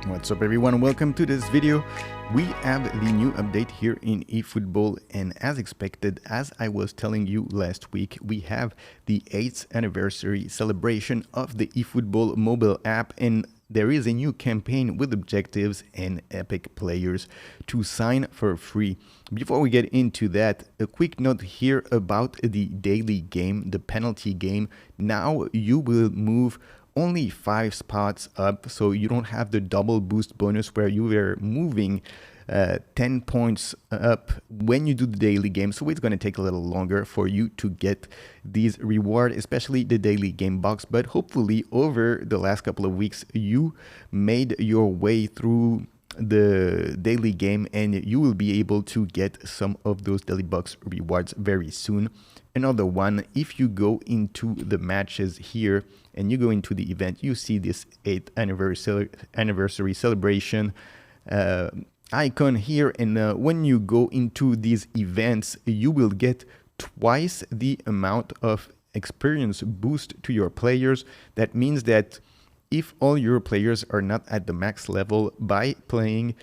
What's up everyone, welcome to this video. We have the new update here in eFootball, and as expected, as I was telling you last week, we have the 8th anniversary celebration of the eFootball mobile app, and there is a new campaign with objectives and epic players to sign for free. Before we get into that, a quick note here about the daily game, the penalty game. Now you will move only 5 spots up, so you don't have the double boost bonus where you were moving 10 points up when you do the daily game. So it's going to take a little longer for you to get these rewards, especially the daily game box. But hopefully over the last couple of weeks, you made your way through the daily game and you will be able to get some of those daily box rewards very soon. Another one, if you go into the matches here and you go into the event, you see this 8th anniversary celebration icon here, and when you go into these events, you will get twice the amount of experience boost to your players. That means that if all your players are not at the max level by playing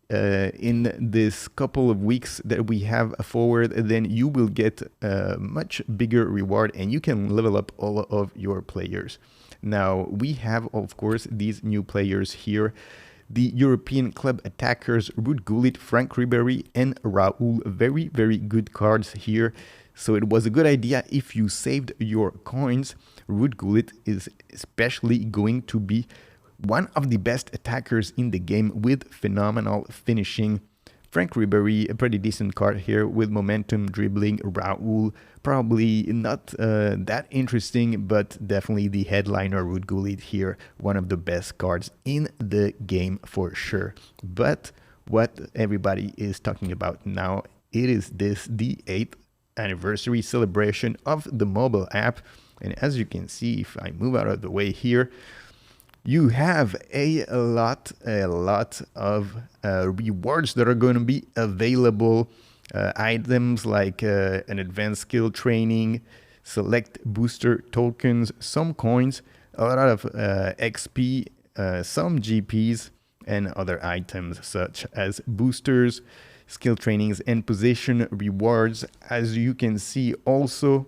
in this couple of weeks that we have forward, then you will get a much bigger reward and you can level up all of your players. Now we have, of course, these new players here. The European club attackers Ruud Gullit, Frank Ribery and Raul. Very, very good cards here. So it was a good idea if you saved your coins. Ruud Gullit is especially going to be one of the best attackers in the game with phenomenal finishing. Frank Ribery, a pretty decent card here with momentum, dribbling. Raul, probably not that interesting, but definitely the headliner Ruud Gullit here, one of the best cards in the game for sure. But what everybody is talking about now, it is the 8th anniversary celebration of the mobile app. And as you can see, if I move out of the way here, you have a lot of rewards that are going to be available. Items like an advanced skill training, select booster tokens, some coins, a lot of XP, some GPs, and other items such as boosters, skill trainings, and position rewards. As you can see also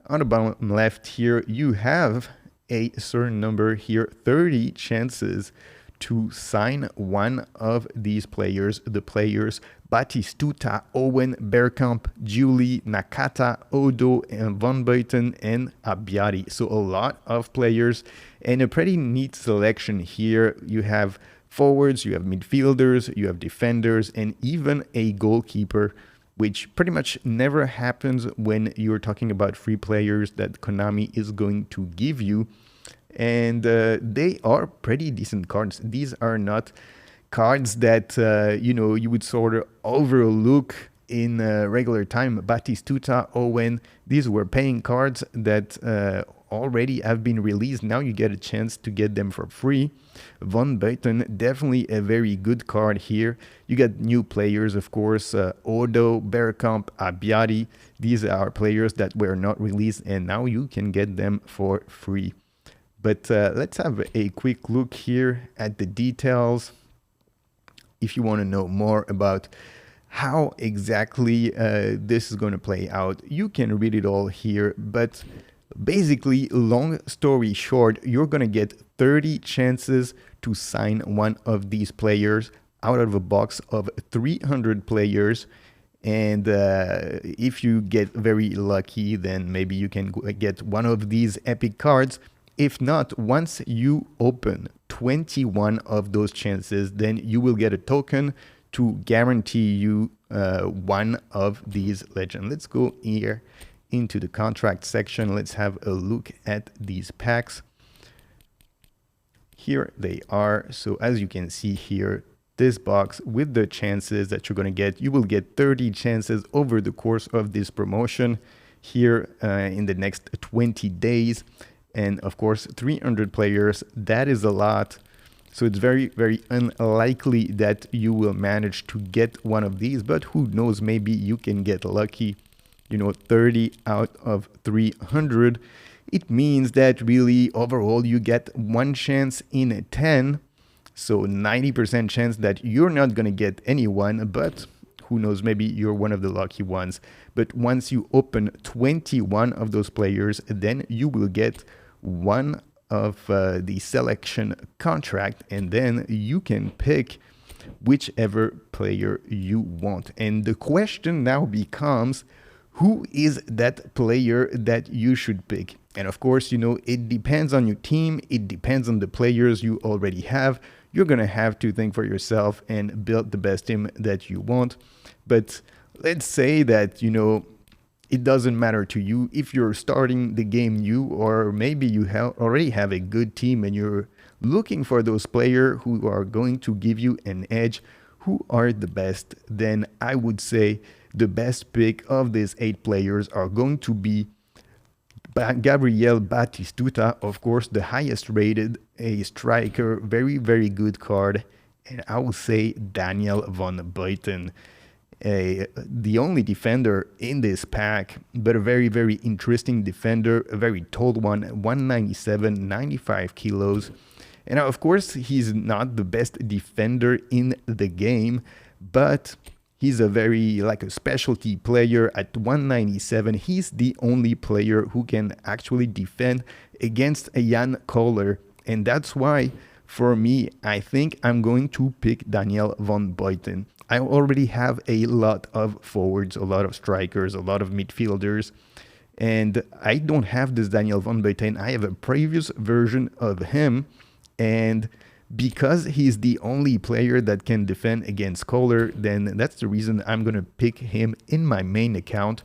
on the bottom left here, you have a certain number here, 30 chances to sign one of these players. The players Batistuta, Owen, Bergkamp, Julie, Nakata, Odo, and Van Buiten, and Abbiati. So a lot of players and a pretty neat selection here. You have forwards, you have midfielders, you have defenders, and even a goalkeeper, which pretty much never happens when you're talking about free players that Konami is going to give you. And they are pretty decent cards. These are not cards that, you would sort of overlook in regular time. Batistuta, Owen, these were paying cards that already have been released. Now you get a chance to get them for free. Van Buiten, definitely a very good card here. You get new players, of course, Odo, Bergkamp, Abbiati. These are players that were not released and now you can get them for free. But let's have a quick look here at the details. If you want to know more about how exactly this is going to play out, you can read it all here. But basically, long story short, you're going to get 30 chances to sign one of these players out of a box of 300 players. And if you get very lucky, then maybe you can get one of these epic cards. If not, once you open 21 of those chances, then you will get a token to guarantee you one of these legends. Let's go here into the contract section. Let's have a look at these packs. Here they are. So as you can see here, this box with the chances that you're going to get, you will get 30 chances over the course of this promotion here in the next 20 days. And of course, 300 players, that is a lot. So it's very, very unlikely that you will manage to get one of these, but who knows, maybe you can get lucky. 30 out of 300. It means that really overall you get one chance in 10 So 90% chance that you're not going to get anyone, but who knows, maybe you're one of the lucky ones. But once you open 21 of those players, then you will get one of the selection contract, and then you can pick whichever player you want. And the question now becomes, who is that player that you should pick? And of course, it depends on your team. It depends on the players you already have. You're going to have to think for yourself and build the best team that you want. But let's say that, it doesn't matter to you if you're starting the game new, or maybe you already have a good team and you're looking for those players who are going to give you an edge, who are the best. Then I would say the best pick of these 8 players are going to be Gabriel Batistuta, of course, the highest rated, a striker, very, very good card. And I will say Daniel van Buiten, the only defender in this pack, but a very, very interesting defender, a very tall one, 197, 95 kilos. And of course, he's not the best defender in the game, but he's a very, a specialty player at 197. He's the only player who can actually defend against a Jan Kohler. And that's why, for me, I think I'm going to pick Daniel van Buiten. I already have a lot of forwards, a lot of strikers, a lot of midfielders, and I don't have this Daniel van Buiten. I have a previous version of him, and because he's the only player that can defend against Kohler, then that's the reason I'm going to pick him in my main account.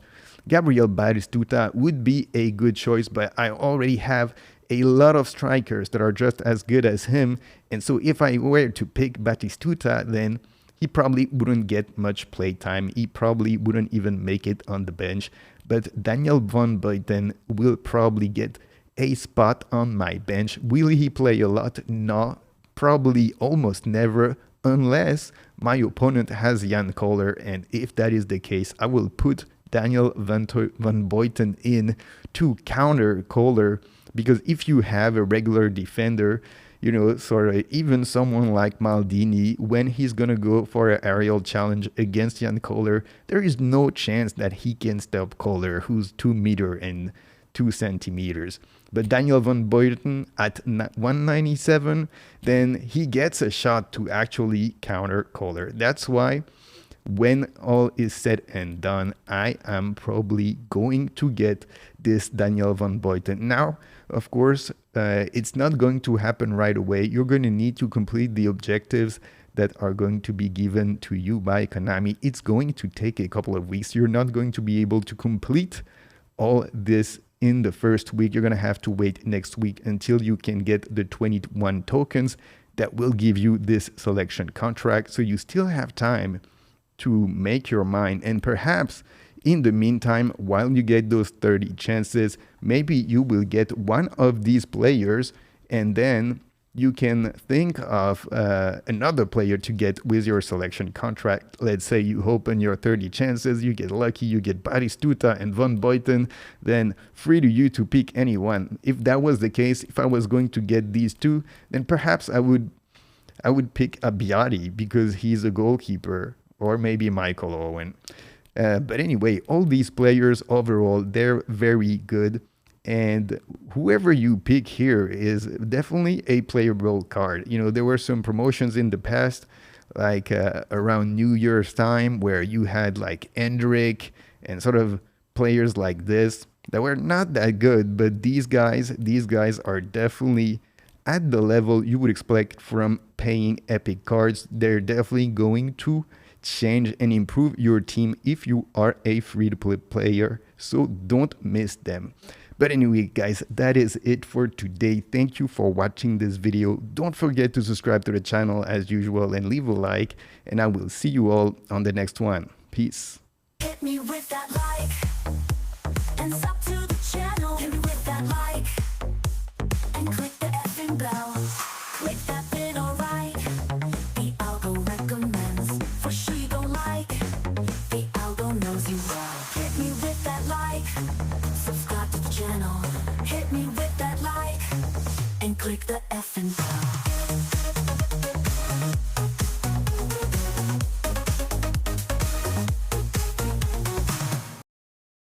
Gabriel Batistuta would be a good choice, but I already have a lot of strikers that are just as good as him, and so if I were to pick Batistuta, then he probably wouldn't get much play time. He probably wouldn't even make it on the bench. But Daniel van Buiten will probably get a spot on my bench. Will he play a lot? No, probably almost never, unless my opponent has Jan Kohler. And if that is the case, I will put Daniel van Buiten in to counter Kohler. Because if you have a regular defender, even someone like Maldini, when he's going to go for an aerial challenge against Jan Kohler, there is no chance that he can stop Kohler, who's 2 meters and 2 centimeters. But Daniel van Buiten at 197, then he gets a shot to actually counter Kohler. That's why, when all is said and done, I am probably going to get this Daniel van Buiten. Now, of course, it's not going to happen right away. You're going to need to complete the objectives that are going to be given to you by Konami. It's going to take a couple of weeks. You're not going to be able to complete all this in the first week. You're going to have to wait next week until you can get the 21 tokens that will give you this selection contract. So you still have time to make your mind, and perhaps in the meantime, while you get those 30 chances, maybe you will get one of these players, and then you can think of another player to get with your selection contract. Let's say you open your 30 chances, you get lucky, you get Batistuta and van Buiten, then free to you to pick anyone. If that was the case, if I was going to get these two, then perhaps I would pick Abiati because he's a goalkeeper, or maybe Michael Owen. But anyway, all these players overall, they're very good. And whoever you pick here is definitely a playable card. There were some promotions in the past, like around New Year's time, where you had like Hendrik and sort of players like this that were not that good. But these guys are definitely at the level you would expect from paying epic cards. They're definitely going to change and improve your team if you are a free-to-play player, so don't miss them. But anyway, guys, that is it for today. Thank you for watching this video. Don't forget to subscribe to the channel as usual and leave a like, and I will see you all on the next one. Peace. Hit me with that like, and sub to the channel. Hit me with that like, and click the effing bell. Click that bit, alright. The algo recommends, for sure you gon' like. The algo knows you well. Hit me with that like, subscribe to the channel. Hit me with that like, and click the effing bell.